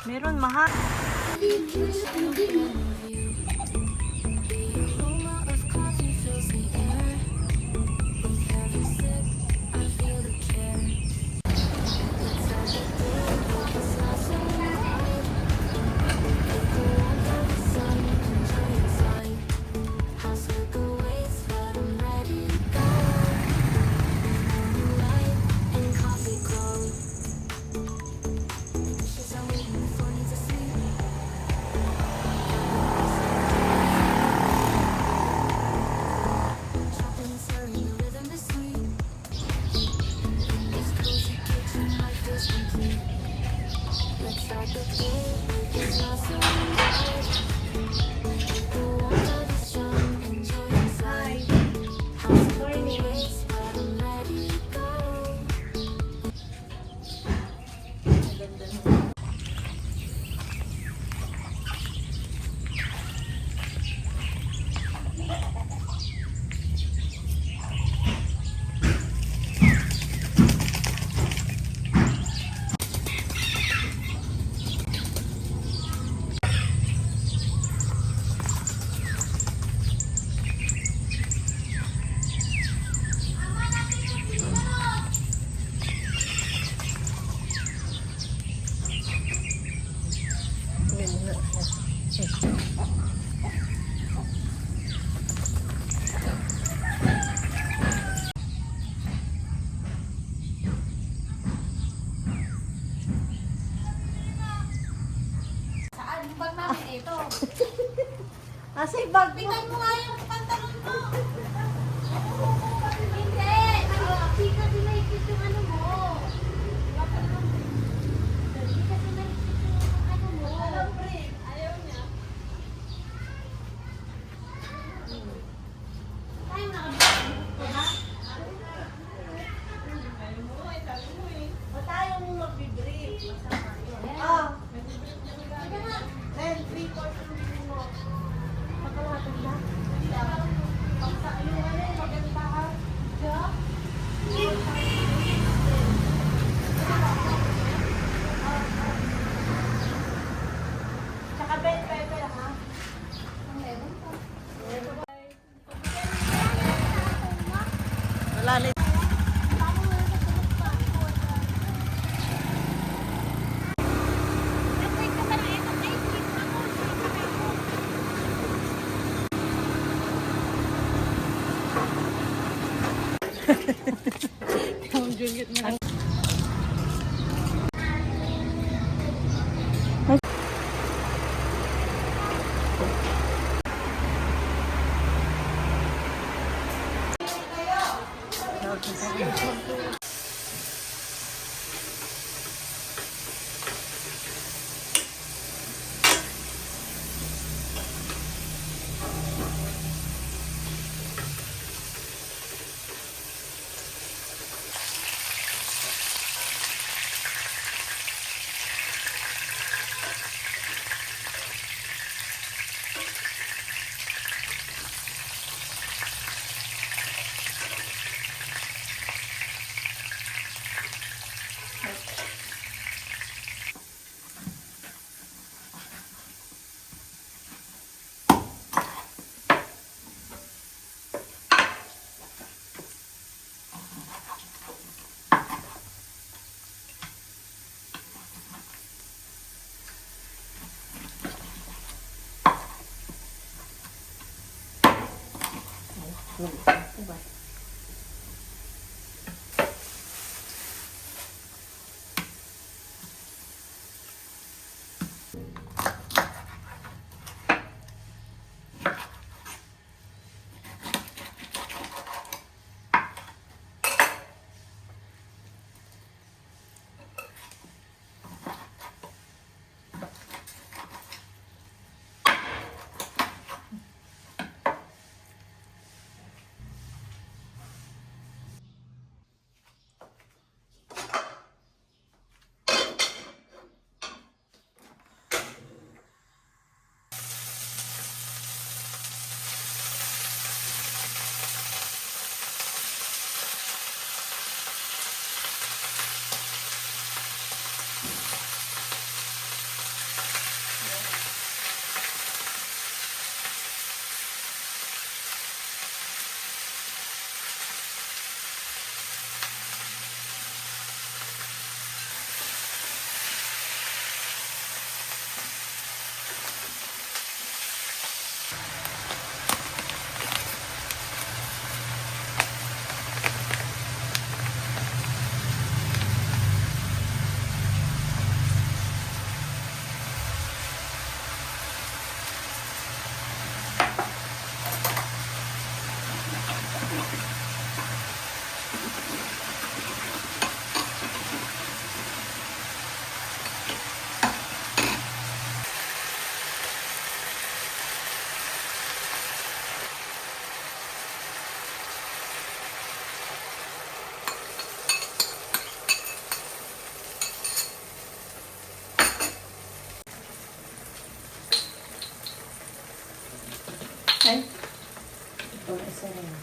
Meron mahal. Asa yung bag mo? Tingnan mo nga yung pantalon mo. Hindi. Hindi kasi mahigpit yung ano mo. Hindi kasi mahigpit yung ano mo. Alam, pre. Ayaw niya. Tayo nakabit ko ba? O tayo mo mag-brief. Masama yun. Ah. Then, 3/4 mo. Pagkalahatan na. Tsaka bell pepper, ha? Wala na. Yung junggit mo lang. Sige, ito na.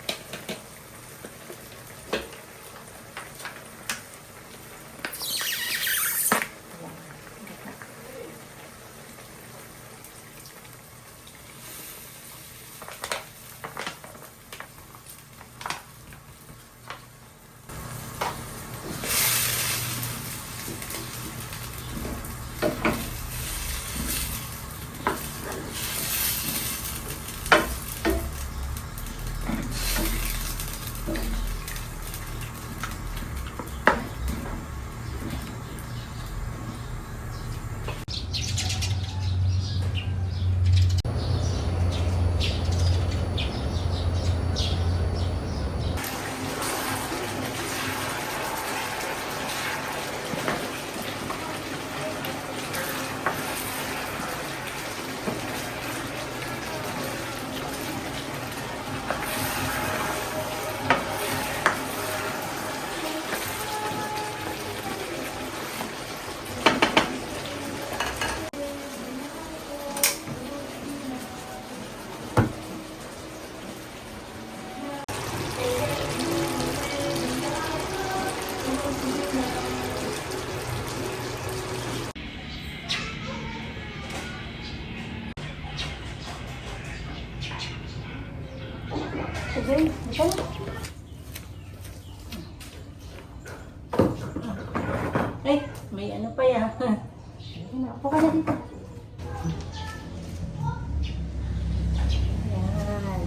Ay, may ano pa yan. Upo ka na dito. Ayan.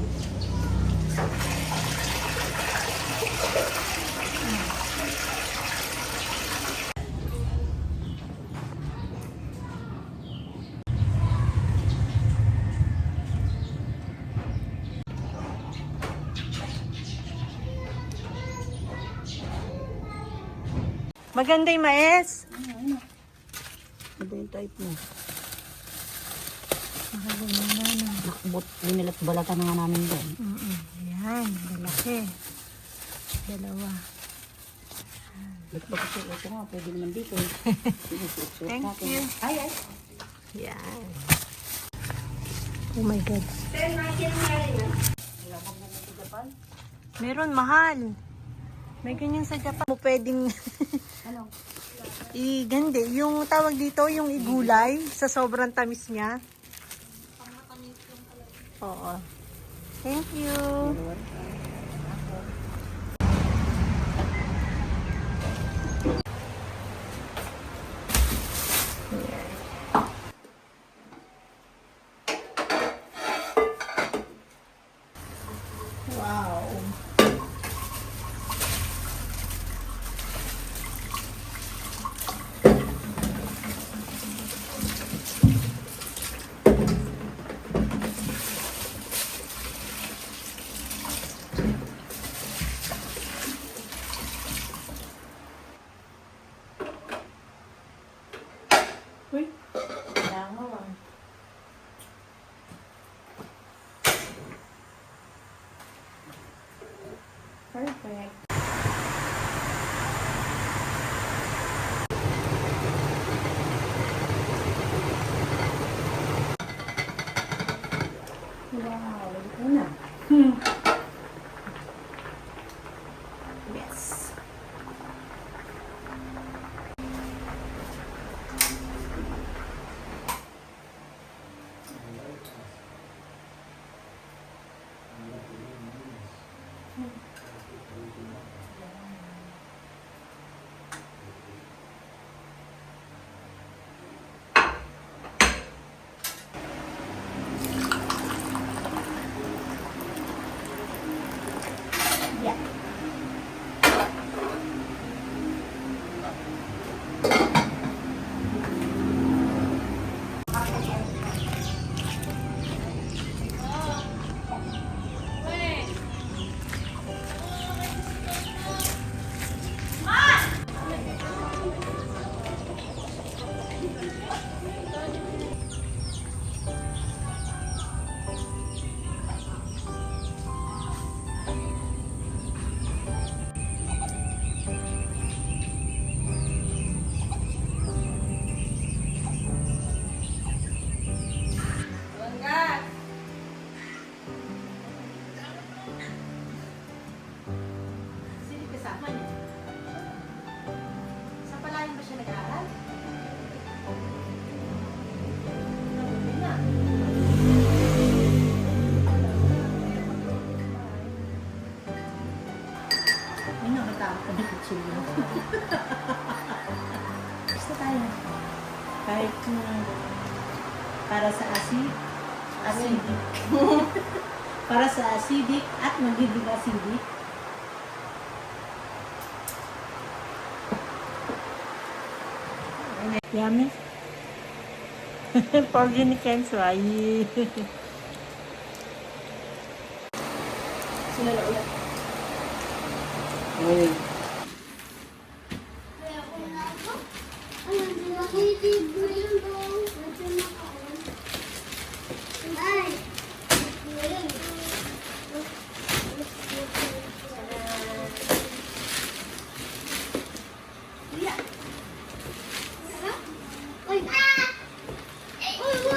Maganda yung mais. Ito yung type mo. Maganda na. Nakabot, binilat balatan na nga namin doon. Ayan, malaki. Dalawa. Ito ba kasi ito nga, pwede naman dito. Sinusuot Thank natin. you. Ay, ay. Yan. Oh my God. Meron, mahal. May ganyan sa Japan. Mo pwedeng Ano? igande. Yung tawag dito, yung igulay sa sobrang tamis niya. Oo. Thank you. Wow. Uy, langaw. Perfect. Wow, ito na. Yes. Kahit para sa acidic. Para sa acidic at magiging acidic. Yummy. Pogi ni Kenzo ay. Sinala ulit. Ay.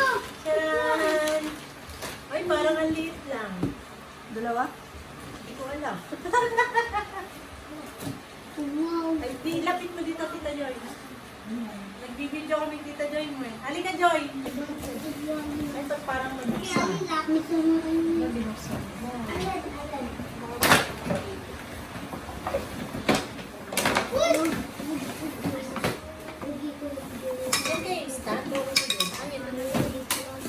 Tcharan! Ay, parang ang liit lang. Dalawa? Hindi ko alam. Ay, di, lapit mo dito, Tita Joy. Nagbibideo kami, Tita Joy mo eh. Halika, Joy! Ay, ito parang mag-isa. Binuksan mo. Okay, stand over mo doon.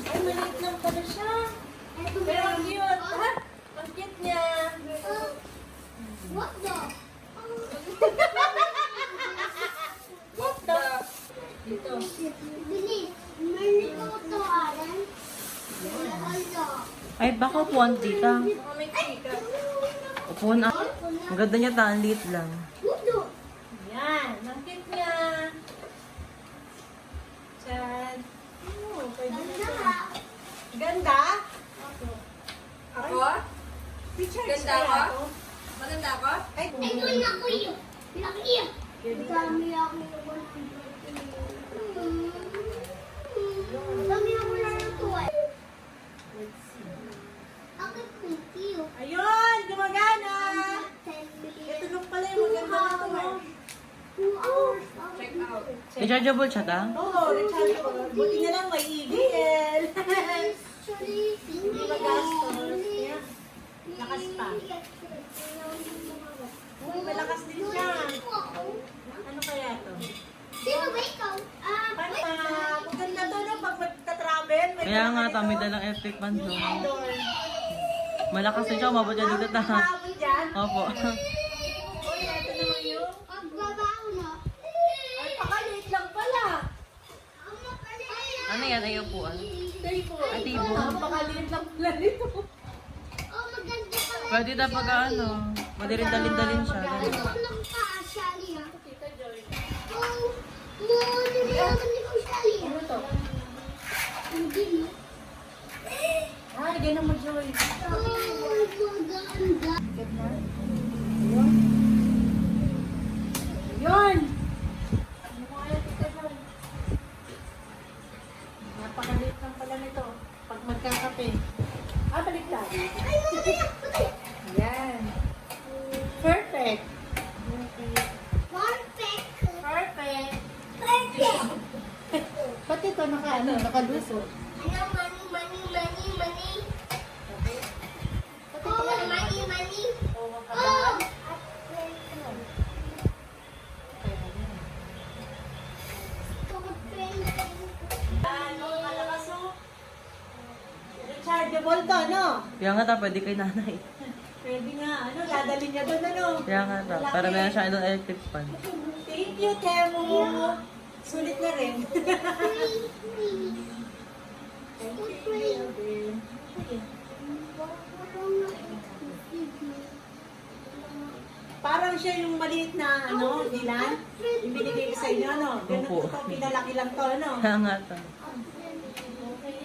Ay, maliit lang pala siya. Pero ang cute, ha? Ang cute niya. What the? What the? Dito. Bilis. Meron ko ito, Alan. Ano? Ay, baka upuan tita. Baka may chika. Upuan ah. Ang ganda niya ta, ang liit lang. Udo. Yan, ang cute niya. Chan. Oh, pwede na siya. Ganda? Ako? Picture Ganda ako? Maganda ako? Ay, Ay, doon ako yun. Laki yun. Dami ako yung dami ako na ito eh. Ako thank you. ayun, gumagana. 10 Ito minutes. lang pala yung maganda na ito. 2 hours. Check out. Rechargeable siya ta? Oo, rechargeable. Buti na lang may EVL. Actually, Hindi magastos. Yeah. Lakas pa. Uy, malakas din siya. Ano kaya to? Sino ba ikaw? Paano maganda to no? Pag magta-travel. may Kaya nga ganito. ta, may dalang electric fan doon. Indoor. Malakas din siya, umabot siya dito ta. Nakakabot dyan. Opo. Uy, ito naman yung... Pagbabaw na. Ay, pakaliit lang pala. Ano yan, ay upuan? Tibo. Ay, tibo. Napakaliit lang pala nito. Oh, maganda pala. Pwede ta pag ano, madirin-dalin-dalin siya. Ano ganun. lang pa, Shali ah. Tita Joy. Oh, hindi ko Shali ah. Ano to? Hindi mo. Ah, ganun mo, Joy. Oh, maganda. Ganda. Ayun. Ayun. Ano mo kaya, Tita Joy? Napakaliit lang pala nito. Pag magkakape. Ah, baliktad. Ay, mamaya. Yan. Perfect. Perfect. Perfect. Perfect. Pati ito nakalusot. Ano, money. Pati Oh, pala money. Oh, Oh. Ano, malakas oh. Rechargeable to, no? Kaya nga ta, pwede kay nanay. Pwede nga, dadalhin niya doon, ano? Kaya nga ta, para meron siya doon electric fan. Thank you, Temo. Sulit na rin. Parang siya yung maliit na, dilan. Yung binigay ko sa inyo, no? Ganun Opo. to, pinalaki lang to, no? Kaya nga ta.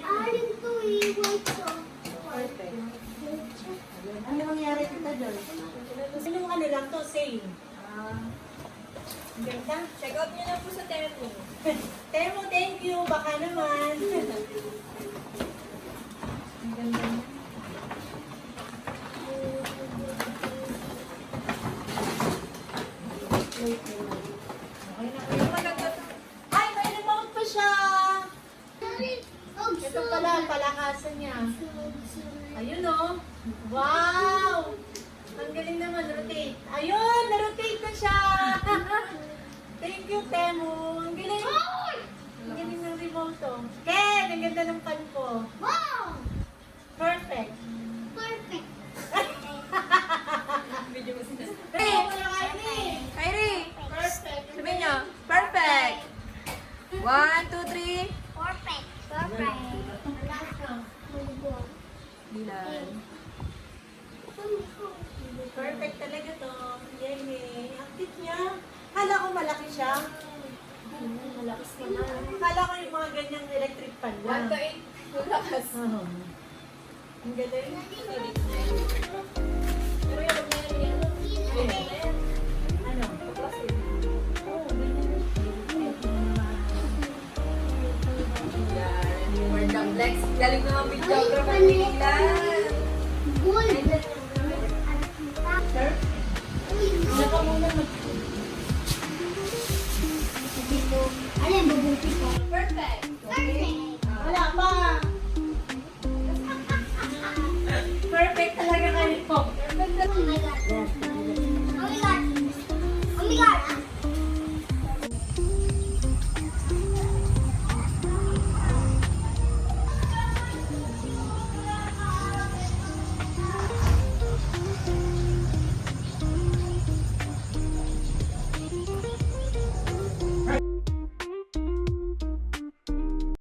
Alin to eh, white to. Perfect. Ano mangyari dito, Joy? Anong ano lang to, same? Ang ganda. Check out nyo na po sa Temu. Temo, thank you. Baka naman. Ang ganda niya. Okay na kayo. Ay, may remote pa siya. Ito pala, ang palakasan niya. Ayun oh. Wow! Ang galing naman, rotate. Ayun, na-rotate na siya. Thank you, Temu. Ang galing. Ang tingin ng remote to. Ken, ang ganda ng pan ko. Wow! Perfect. Perfect. Video mo sila. Kyrie! Perfect. Sabihin nyo, perfect. 1, 2, 3. Perfect. Perfect. Bilan. Perfect talaga to. Yay! Ang cute niya. Kala ko malaki siya. Malakas naman. Kala ko yung mga ganyang electric pan 1 lang. to 8. Lakas. Oo. Ang galing. Pero yung Ano? Oo, ganyan. For the flex. Galing na ang videographer nila. Sir? Naka muna mag... Alin, mabuti ko. Perfect. Perfect. Wala pa! Perfect talaga kayo. Oh my God.